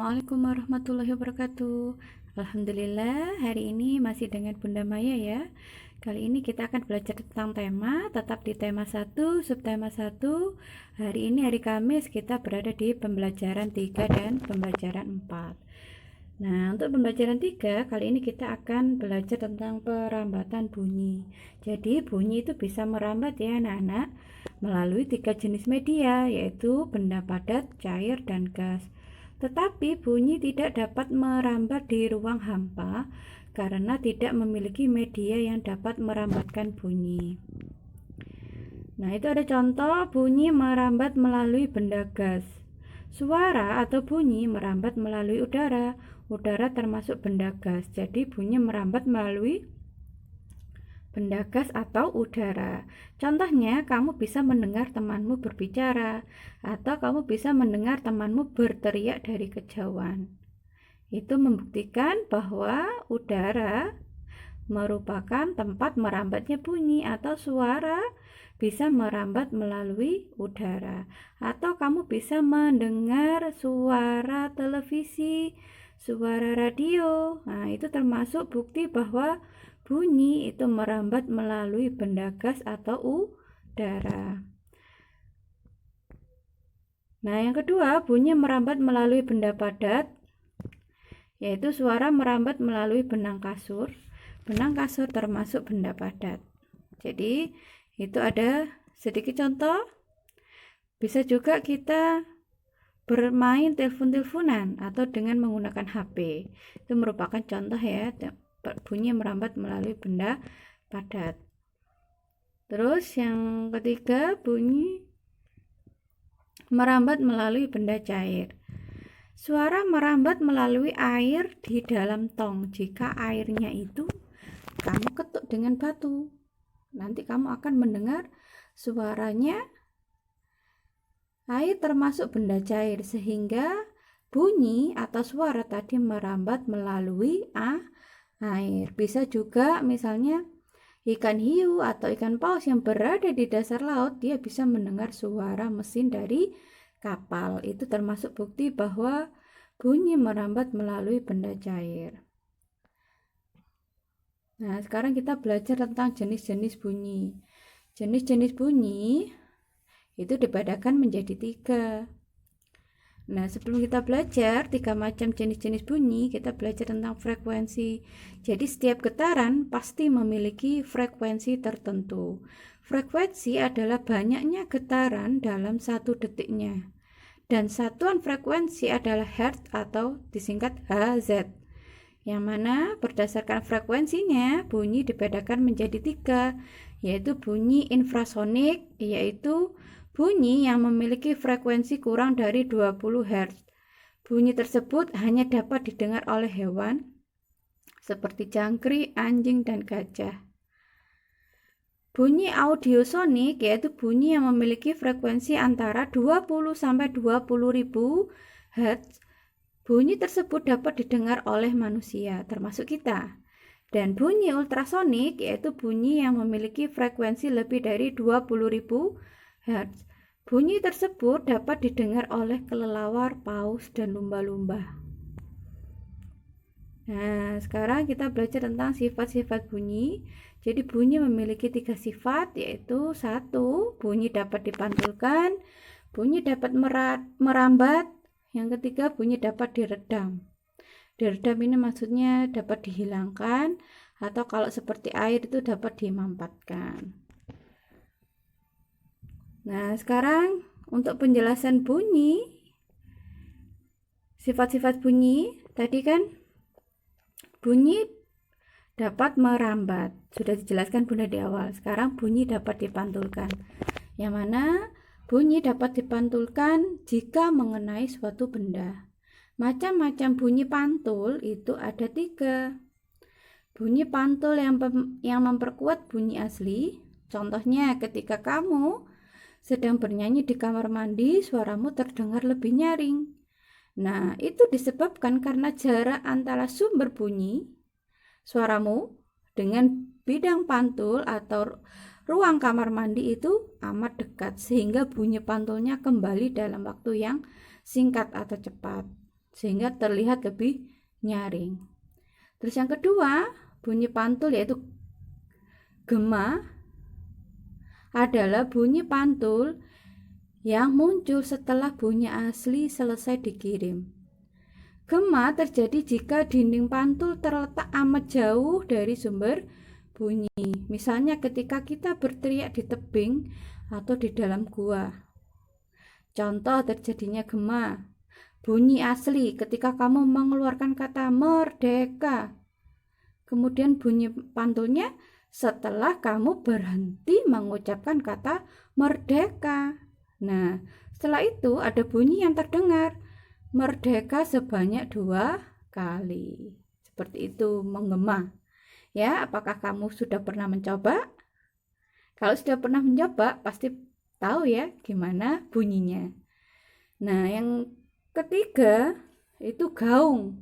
Assalamualaikum warahmatullahi wabarakatuh. Alhamdulillah, hari ini masih dengan Bunda Maya ya. Kali ini kita akan belajar tentang tema, tetap di tema 1, subtema 1. Hari ini hari Kamis, kita berada di pembelajaran 3 dan pembelajaran 4. Nah, untuk pembelajaran 3, kali ini kita akan belajar tentang perambatan bunyi. Jadi, bunyi itu bisa merambat ya anak-anak, melalui 3 jenis media, yaitu benda padat, cair, dan gas. Tetapi bunyi tidak dapat merambat di ruang hampa karena tidak memiliki media yang dapat merambatkan bunyi. Nah, itu ada contoh bunyi merambat melalui benda gas. Suara atau bunyi merambat melalui udara. Udara termasuk benda gas. Jadi bunyi merambat melalui benda gas atau udara. Contohnya, kamu bisa mendengar temanmu berbicara, atau kamu bisa mendengar temanmu berteriak dari kejauhan. Itu membuktikan bahwa udara merupakan tempat merambatnya bunyi atau suara bisa merambat melalui udara. Atau kamu bisa mendengar suara televisi, suara radio. Nah, itu termasuk bukti bahwa bunyi itu merambat melalui benda gas atau udara. Nah, yang kedua, bunyi merambat melalui benda padat, yaitu suara merambat melalui benang kasur. Benang kasur termasuk benda padat. Jadi, itu ada sedikit contoh. Bisa juga kita bermain telepon-teleponan atau dengan menggunakan HP. Itu merupakan contoh ya, bunyi merambat melalui benda padat. Terus yang ketiga, bunyi merambat melalui benda cair. Suara merambat melalui air di dalam tong. Jika airnya itu kamu ketuk dengan batu, nanti kamu akan mendengar suaranya. Air termasuk benda cair, sehingga bunyi atau suara tadi merambat melalui air. Bisa juga misalnya ikan hiu atau ikan paus yang berada di dasar laut, dia bisa mendengar suara mesin dari kapal. Itu termasuk bukti bahwa bunyi merambat melalui benda cair. Nah, sekarang kita belajar tentang jenis-jenis bunyi. Jenis-jenis bunyi itu dibedakan menjadi 3. Nah, sebelum kita belajar 3 macam jenis-jenis bunyi, kita belajar tentang frekuensi. Jadi setiap getaran pasti memiliki frekuensi tertentu. Frekuensi adalah banyaknya getaran dalam 1 detiknya. Dan satuan frekuensi adalah hertz atau disingkat Hz. Yang mana berdasarkan frekuensinya, bunyi dibedakan menjadi 3, yaitu bunyi infrasonik, yaitu bunyi yang memiliki frekuensi kurang dari 20 Hz. Bunyi tersebut hanya dapat didengar oleh hewan seperti jangkrik, anjing, dan gajah. Bunyi audiosonik yaitu bunyi yang memiliki frekuensi antara 20 sampai 20.000 Hz. Bunyi tersebut dapat didengar oleh manusia, termasuk kita. Dan bunyi ultrasonik yaitu bunyi yang memiliki frekuensi lebih dari 20.000 Hz. Bunyi tersebut dapat didengar oleh kelelawar, paus, dan lumba-lumba. Nah, sekarang kita belajar tentang sifat-sifat bunyi. Jadi bunyi memiliki 3 sifat, yaitu 1, bunyi dapat dipantulkan, bunyi dapat merambat, yang ketiga bunyi dapat diredam. Diredam ini maksudnya dapat dihilangkan, atau kalau seperti air itu dapat dimampatkan. Nah, sekarang untuk penjelasan bunyi, sifat-sifat bunyi, tadi kan bunyi dapat merambat, sudah dijelaskan Bunda di awal. Sekarang bunyi dapat dipantulkan, yang mana bunyi dapat dipantulkan jika mengenai suatu benda. Macam-macam bunyi pantul itu ada 3. Bunyi pantul yang memperkuat bunyi asli, contohnya ketika kamu sedang bernyanyi di kamar mandi, suaramu terdengar lebih nyaring. Nah, itu disebabkan karena jarak antara sumber bunyi, suaramu, dengan bidang pantul atau ruang kamar mandi itu amat dekat, sehingga bunyi pantulnya kembali dalam waktu yang singkat atau cepat. sehingga terlihat lebih nyaring. Terus yang kedua, bunyi pantul yaitu gema adalah bunyi pantul yang muncul setelah bunyi asli selesai dikirim. Gema terjadi jika dinding pantul terletak amat jauh dari sumber bunyi. Misalnya ketika kita berteriak di tebing atau di dalam gua. Contoh terjadinya gema. Bunyi asli ketika kamu mengeluarkan kata merdeka. Kemudian bunyi pantulnya setelah kamu berhenti mengucapkan kata merdeka. Nah, setelah itu ada bunyi yang terdengar. Merdeka sebanyak 2 kali. Seperti itu menggema. Ya, apakah kamu sudah pernah mencoba? Kalau sudah pernah mencoba, pasti tahu ya gimana bunyinya. Nah, yang ketiga itu gaung.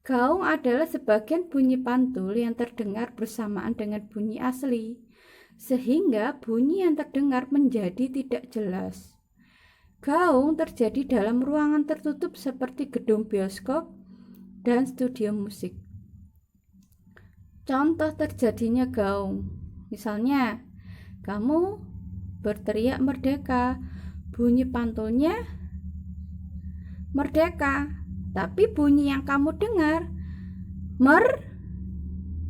Gaung adalah sebagian bunyi pantul yang terdengar bersamaan dengan bunyi asli, sehingga bunyi yang terdengar menjadi tidak jelas. Gaung terjadi dalam ruangan tertutup seperti gedung bioskop dan studio musik. Contoh terjadinya gaung, misalnya kamu berteriak merdeka, bunyi pantulnya merdeka, tapi bunyi yang kamu dengar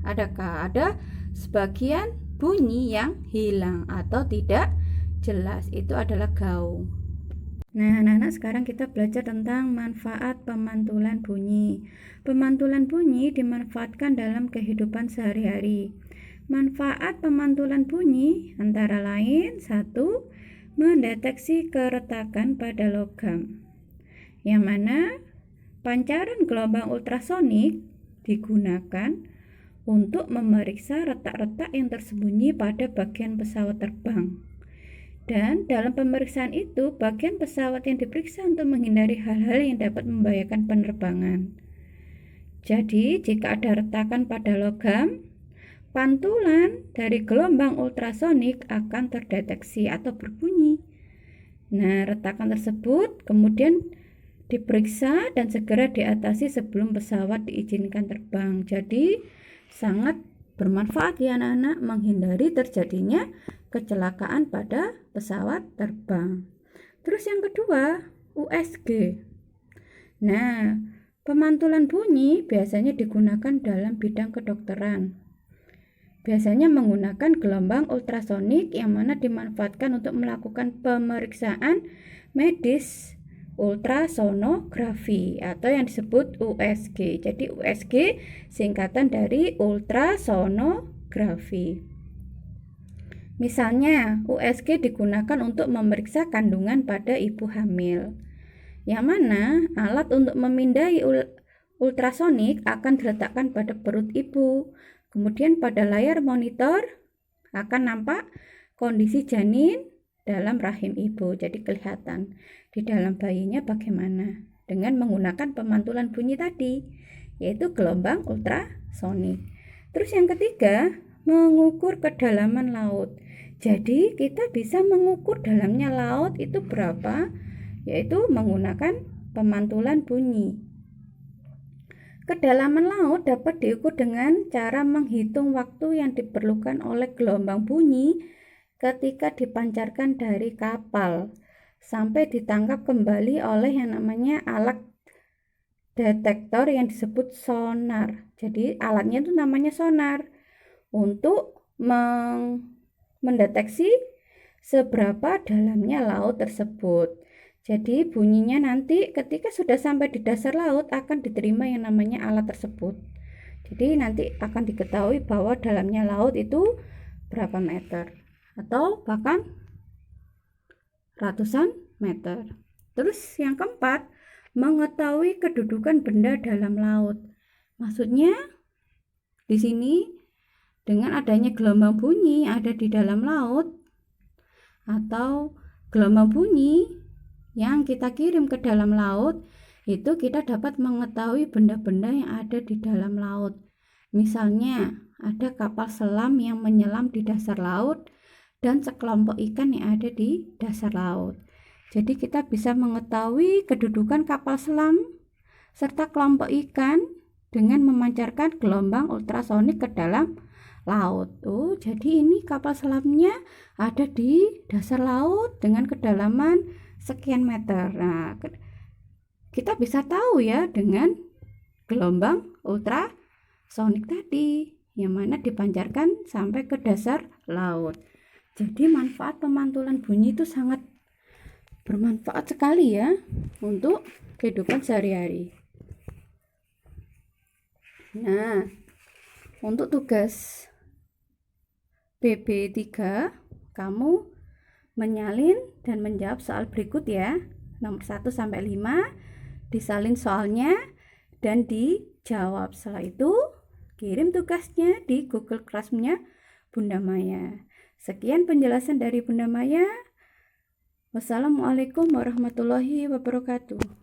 adakah ada sebagian bunyi yang hilang atau tidak jelas, itu adalah gaung. Nah, anak-anak, sekarang kita belajar tentang manfaat pemantulan bunyi. Pemantulan bunyi dimanfaatkan dalam kehidupan sehari-hari. Manfaat pemantulan bunyi antara lain: 1. Mendeteksi keretakan pada logam, yang mana pancaran gelombang ultrasonik digunakan untuk memeriksa retak-retak yang tersembunyi pada bagian pesawat terbang. Dan dalam pemeriksaan itu, bagian pesawat yang diperiksa untuk menghindari hal-hal yang dapat membahayakan penerbangan. Jadi, jika ada retakan pada logam, pantulan dari gelombang ultrasonik akan terdeteksi atau berbunyi. Nah, retakan tersebut kemudian diperiksa dan segera diatasi sebelum pesawat diizinkan terbang. Jadi, sangat bermanfaat ya anak-anak menghindari terjadinya kecelakaan pada pesawat terbang. Terus yang kedua, USG. Nah, pemantulan bunyi biasanya digunakan dalam bidang kedokteran. Biasanya menggunakan gelombang ultrasonik yang mana dimanfaatkan untuk melakukan pemeriksaan medis ultrasonografi atau yang disebut USG. Jadi USG singkatan dari ultrasonografi. Misalnya, USG digunakan untuk memeriksa kandungan pada ibu hamil, yang mana alat untuk memindai ultrasonik akan diletakkan pada perut ibu. Kemudian pada layar monitor akan nampak kondisi janin dalam rahim ibu. Jadi kelihatan di dalam bayinya bagaimana dengan menggunakan pemantulan bunyi tadi, yaitu gelombang ultrasonik. Terus yang ketiga, mengukur kedalaman laut. Jadi kita bisa mengukur dalamnya laut itu berapa, yaitu menggunakan pemantulan bunyi. Kedalaman laut dapat diukur dengan cara menghitung waktu yang diperlukan oleh gelombang bunyi ketika dipancarkan dari kapal sampai ditangkap kembali oleh yang namanya alat detektor yang disebut sonar. Jadi alatnya itu namanya sonar untuk mendeteksi seberapa dalamnya laut tersebut. Jadi bunyinya nanti ketika sudah sampai di dasar laut akan diterima yang namanya alat tersebut. Jadi nanti akan diketahui bahwa dalamnya laut itu berapa meter atau bahkan ratusan meter. Terus yang keempat, mengetahui kedudukan benda dalam laut. Maksudnya di sini dengan adanya gelombang bunyi ada di dalam laut atau gelombang bunyi yang kita kirim ke dalam laut, itu kita dapat mengetahui benda-benda yang ada di dalam laut. Misalnya ada kapal selam yang menyelam di dasar laut dan sekelompok ikan yang ada di dasar laut. Jadi kita bisa mengetahui kedudukan kapal selam serta kelompok ikan dengan memancarkan gelombang ultrasonik ke dalam laut. Jadi ini kapal selamnya ada di dasar laut dengan kedalaman sekian meter. Nah, kita bisa tahu ya dengan gelombang ultrasonik tadi yang mana dipancarkan sampai ke dasar laut. Jadi manfaat pemantulan bunyi itu sangat bermanfaat sekali ya untuk kehidupan sehari-hari. Nah, untuk tugas BB3, kamu menyalin dan menjawab soal berikut ya. Nomor 1 sampai 5, disalin soalnya dan dijawab. Setelah itu, kirim tugasnya di Google Classroom-nya Bunda Maya. Sekian penjelasan dari Bunda Maya. Wassalamualaikum warahmatullahi wabarakatuh.